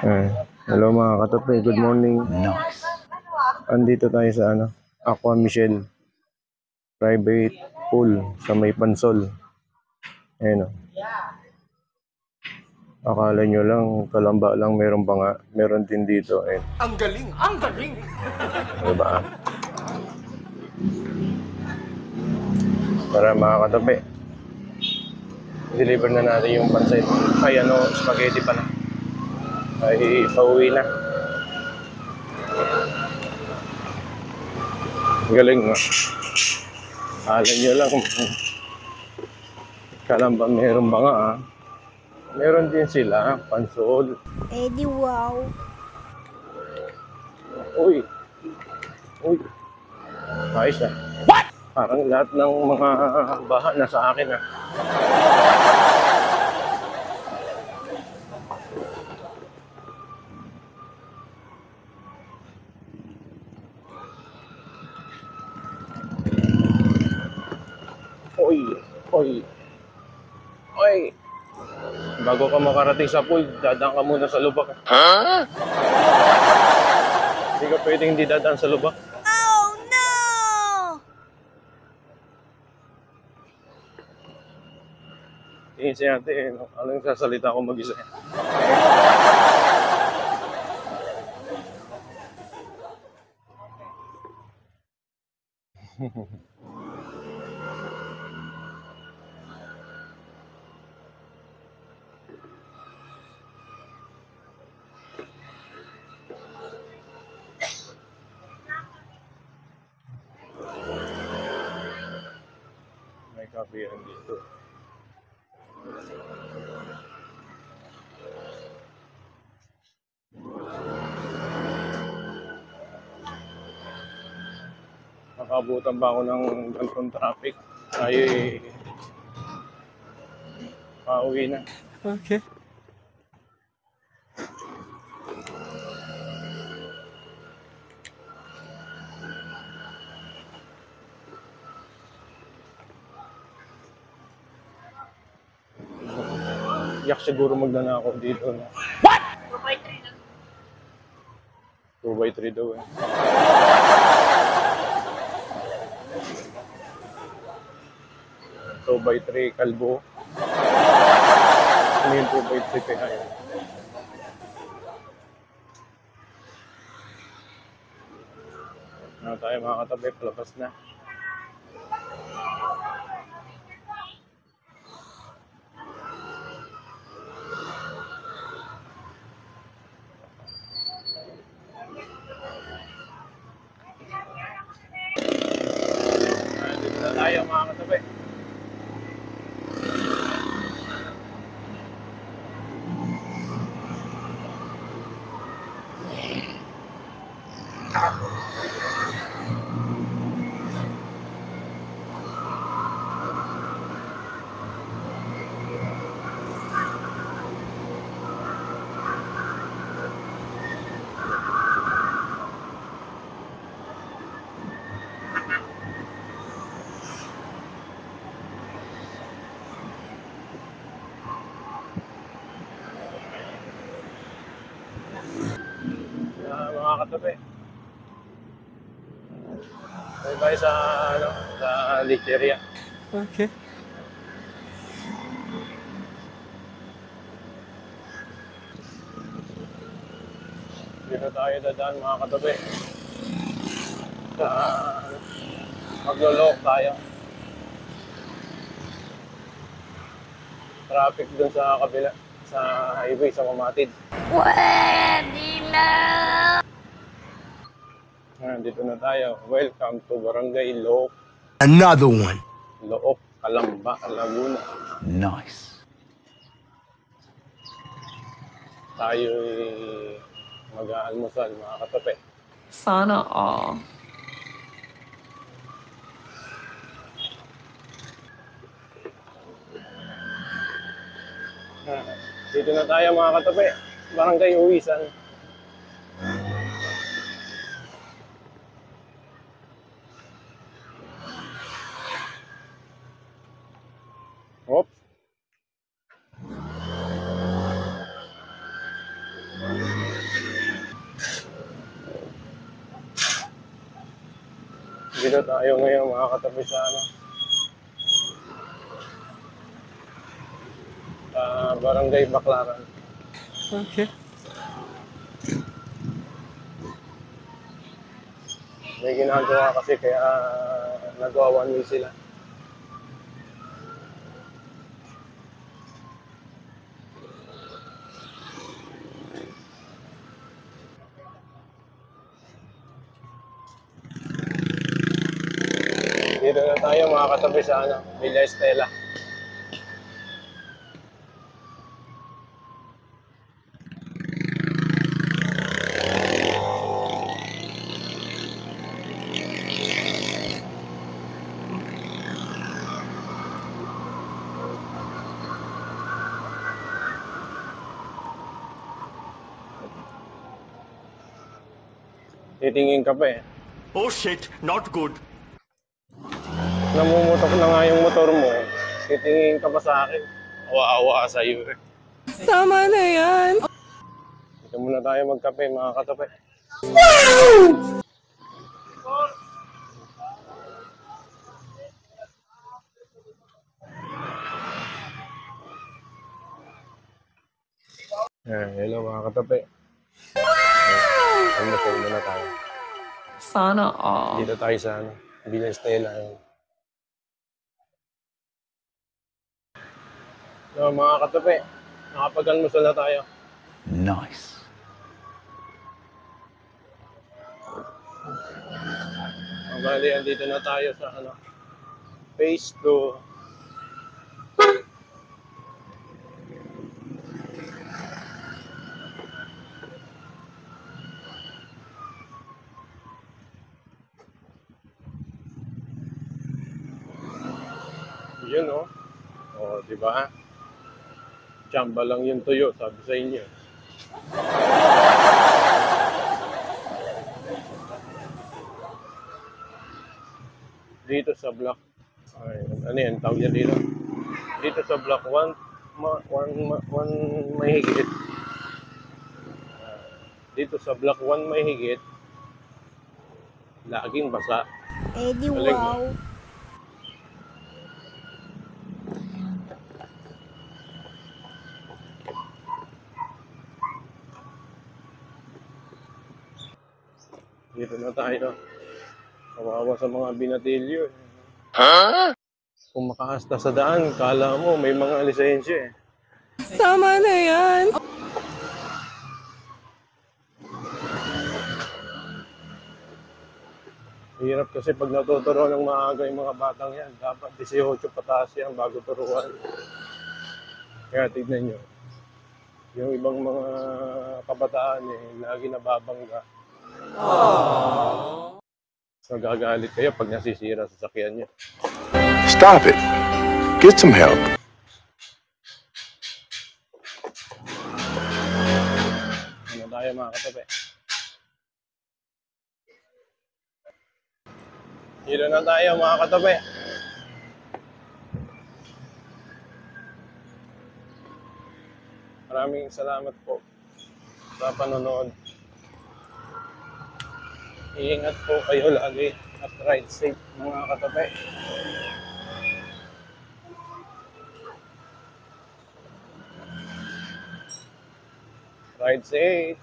Hello mga katapi, good morning. Nice. Andito tayo sa Aqua Michelle private pool sa may Pansol. Ayun o. Akala nyo lang, kalamba lang, meron ba nga? Meron din dito. Ayun. Ang galing! Ang galing! Diba? Para mga katapi, deliver na natin yung pancit. Ay spaghetti pala. Ay pauwi na. Galing no? Alam nyo lang, kalamba meron ba nga meron din sila, Pansol. Eddie, wow. Uy. Ayos na. What? Parang lahat ng mga baha nasa akin Oy. Bago ka makarating sa pool, dadaan ka muna sa lubak. Huh? Hindi ka pwedeng hindi dadaan sa lubak. Oh, no! Tingin si ate, anong sasalita ko mag-isa. May kapihan dito. Nakabutan ba ako ng gantong traffic? Ay, pauwi na. Okay. Yak siguro magnanakaw dito. No? What? 2x3 daw eh. 2x3 kalbo. Ano yung 2x3 kaya yun? Ano tayo mga katabi, palabas na. Dito na tayo mga katabi. Mga katabi. Tayo tayo sa Licheria. Okay. Dito tayo dadaan mga katabi. Maglolok tayo. Traffic dun sa kabila, sa highway, sa Mamatid. Pwede na! Dito na tayo. Welcome to Barangay Look. Another one. Look, Calamba, Laguna. Nice. Tayo mag-aalmusal mga katabi. Sana all. Dito na tayo mga katabi. Barangay Uwisan. Hop. Dito tayo ngayon mga katabi sa ano, Barangay Baclaran. Okay. May ginagawa kasi kaya nagawa one way sila. Dito na tayo mga katabi sa ano, Villa Estela. Titingin ka pa eh. Oh shit, not good. Namumutok na nga yung motor mo. Titingin ka pa sa akin. Awa-awa sa iyo eh. Tama na yan. Dito muna tayo magkape mga katabi. Hello mga katabi. Almusal muna tayo. Sana all. Dito tayo sa ano, Villa Estela. So, mga katabi, nakapag-almusal na tayo. Nice. Bali, andito na tayo sa ano, phase 2. Yun oh. Oh, di ba? Tsamba lang yung tuyo, sabi sa inyo. Dito sa block, ano yan, tawag yan dito? Dito sa block 1 may higit. Dito sa block 1 may higit. Laging basa. Eh di Galing, wow. Dito na tayo. Kawawa sa mga binatilyo. Ha? Kung makahasta sa daan, kala mo may mga lisensya eh. Tama na yan. Hirap kasi pag natuturo ng maaga yung mga batang yan. Dapat 18 pataas yan bago turuan. Kaya tignan nyo. Yung ibang mga kabataan eh, lagi nababangga. So gagalit kayo pag nasisira sa sakyan nyo. Stop it. Get some help. Ano tayo mga katabi? Dito na tayo mga katabi. Maraming salamat po sa panonood. Iingat po kayo lagi at ride safe mga katabi. Ride safe!